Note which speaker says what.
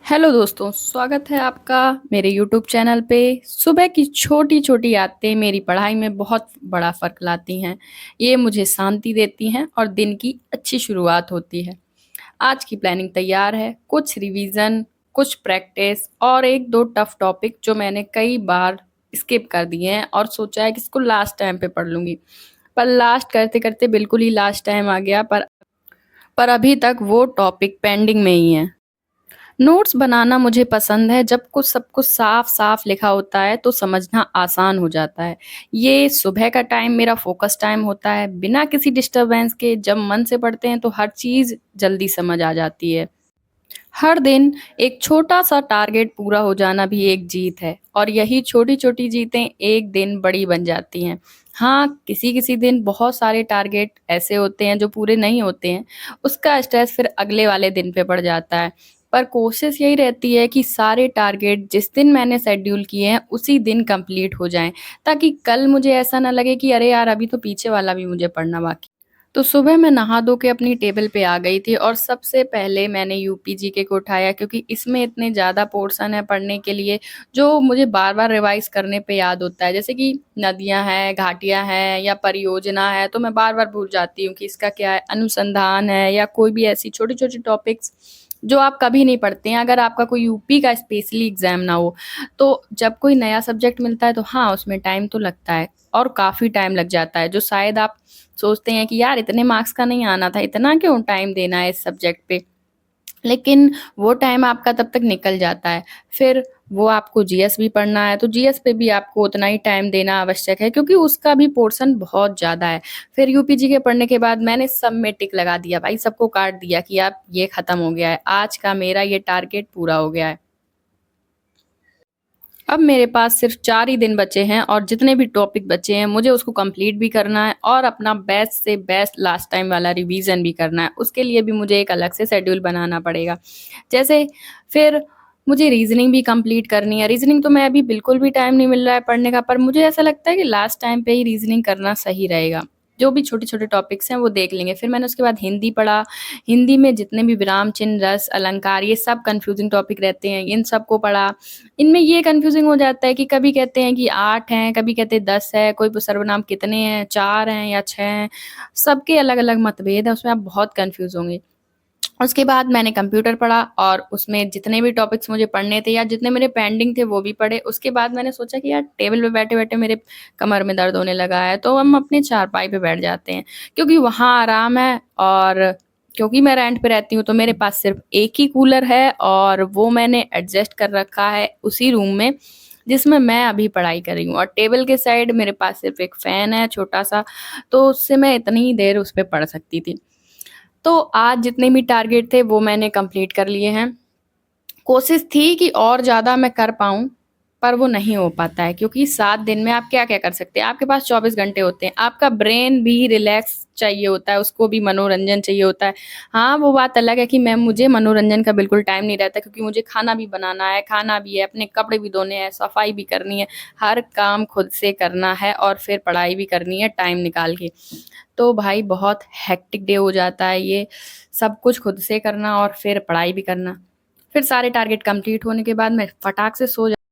Speaker 1: Hello दोस्तों, स्वागत है आपका मेरे यूट्यूब चैनल पे। सुबह की छोटी-छोटी आदतें मेरी पढ़ाई में बहुत बड़ा फ़र्क लाती हैं। ये मुझे शांति देती हैं और दिन की अच्छी शुरुआत होती है। आज की प्लानिंग तैयार है, कुछ रिवीजन, कुछ प्रैक्टिस और 1-2 टफ टॉपिक जो मैंने कई बार स्किप कर दिए हैं और सोचा है कि इसको लास्ट टाइम पे पढ़ लूँगी। पर लास्ट करते-करते बिल्कुल ही लास्ट टाइम आ गया पर अभी तक वो टॉपिक पेंडिंग में ही है। नोट्स बनाना मुझे पसंद है, जब कुछ सब कुछ साफ-साफ लिखा होता है तो समझना आसान हो जाता है। ये सुबह का टाइम मेरा फ़ोकस टाइम होता है, बिना किसी डिस्टर्बेंस के जब मन से पढ़ते हैं तो हर चीज़ जल्दी समझ आ जाती है। हर दिन एक छोटा-सा टारगेट पूरा हो जाना भी एक जीत है और यही छोटी-छोटी जीतें एक दिन बड़ी बन जाती हैं। हाँ, किसी-किसी दिन बहुत सारे टारगेट ऐसे होते हैं जो पूरे नहीं होते हैं, उसका स्ट्रेस फिर अगले वाले दिन पे पड़ जाता है। पर कोशिश यही रहती है कि सारे टारगेट जिस दिन मैंने शेड्यूल किए हैं, उसी दिन कंप्लीट हो जाएँ, ताकि कल मुझे ऐसा ना लगे कि अरे यार! अभी तो पीछे वाला भी मुझे पढ़ना बाकी। तो सुबह मैं नहा धो के अपनी टेबल पे आ गई थी और सबसे पहले मैंने यूपी जीके को उठाया, क्योंकि इसमें इतने ज़्यादा पोर्शन है पढ़ने के लिए जो मुझे बार-बार रिवाइज़ करने पे याद होता है। जैसे कि नदियाँ हैं, घाटियाँ हैं या परियोजना है, तो मैं बार-बार भूल जाती हूँ कि इसका क्या है, अनुसंधान है या कोई भी ऐसी छोटी-छोटी टॉपिक्स जो आप कभी नहीं पढ़ते हैं। अगर आपका कोई यूपी का स्पेशली एग्ज़ाम ना हो, तो जब कोई नया सब्जेक्ट मिलता है तो हाँ, उसमें टाइम तो लगता है और काफ़ी टाइम लग जाता है, जो शायद आप सोचते हैं कि यार इतने मार्क्स का नहीं आना था, इतना क्यों टाइम देना है इस सब्जेक्ट पे? लेकिन वो टाइम आपका तब तक निकल जाता है। फिर वो आपको जीएस भी पढ़ना है, तो जीएस पे भी आपको उतना ही टाइम देना आवश्यक है, क्योंकि उसका भी पोर्शन बहुत ज़्यादा है। फिर यूपीजी के पढ़ने के बाद मैंने सब में टिक लगा दिया भाई, सबको काट दिया कि अब ये खत्म हो गया है, आज का मेरा ये टारगेट पूरा हो गया है। अब मेरे पास सिर्फ 4 ही दिन बचे हैं और जितने भी टॉपिक बचे हैं मुझे उसको कंप्लीट भी करना है और अपना बेस्ट से बेस्ट लास्ट टाइम वाला रिवीजन भी करना है। उसके लिए भी मुझे एक अलग से शेड्यूल बनाना पड़ेगा। जैसे फिर मुझे रीज़निंग भी कंप्लीट करनी है। रीज़निंग तो मैं अभी बिल्कुल भी टाइम नहीं मिल रहा है पढ़ने का, पर मुझे ऐसा लगता है कि लास्ट टाइम पे ही रीज़निंग करना सही रहेगा। जो भी छोटे-छोटे टॉपिक्स हैं वो देख लेंगे। फिर मैंने उसके बाद हिंदी पढ़ा। हिंदी में जितने भी विराम चिन्ह, रस, अलंकार ये सब कन्फ्यूज़िंग टॉपिक रहते हैं, इन सबको पढ़ा। इनमें ये कन्फ्यूज़िंग हो जाता है कि कभी कहते हैं कि 8 हैं, कभी कहते हैं 10 है, कोई प सर्वनाम कितने हैं, 4 हैं या 6 हैं, सबके अलग-अलग मतभेद हैं, उसमें आप बहुत कन्फ्यूज़ होंगे। उसके बाद मैंने कंप्यूटर पढ़ा और उसमें जितने भी टॉपिक्स मुझे पढ़ने थे या जितने मेरे पेंडिंग थे वो भी पढ़े। उसके बाद मैंने सोचा कि यार टेबल पे बैठे-बैठे मेरे कमर में दर्द होने लगा है, तो हम अपने चारपाई पे बैठ जाते हैं, क्योंकि वहाँ आराम है और क्योंकि मैं रेंट पे रहती हूँ तो मेरे पास सिर्फ़ एक ही कूलर है और वो मैंने एडजस्ट कर रखा है उसी रूम में, जिसमें मैं अभी पढ़ाई कर रही हूँ, और टेबल के साइड मेरे पास सिर्फ़ एक फ़ैन है छोटा-सा, तो उससे मैं इतनी ही देर उस पे पढ़ सकती थी। तो आज जितने भी टारगेट थे वो मैंने कंप्लीट कर लिए हैं। कोशिश थी कि और ज़्यादा मैं कर पाऊँ, पर वो नहीं हो पाता है, क्योंकि 7 दिन में आप क्या-क्या कर सकते हैं? आपके पास 24 घंटे होते हैं, आपका ब्रेन भी रिलैक्स चाहिए होता है, उसको भी मनोरंजन चाहिए होता है। हाँ, वो बात अलग है कि मुझे मनोरंजन का बिल्कुल टाइम नहीं रहता, क्योंकि मुझे खाना भी बनाना है, खाना भी है, अपने कपड़े भी धोने हैं, सफाई भी करनी है, हर काम खुद से करना है और फिर पढ़ाई भी करनी है टाइम निकाल के। तो भाई बहुत हेक्टिक डे हो जाता है ये, सब कुछ खुद से करना और फिर पढ़ाई भी करना। फिर सारे टारगेट कंप्लीट होने के बाद मैं फटाक से सो जा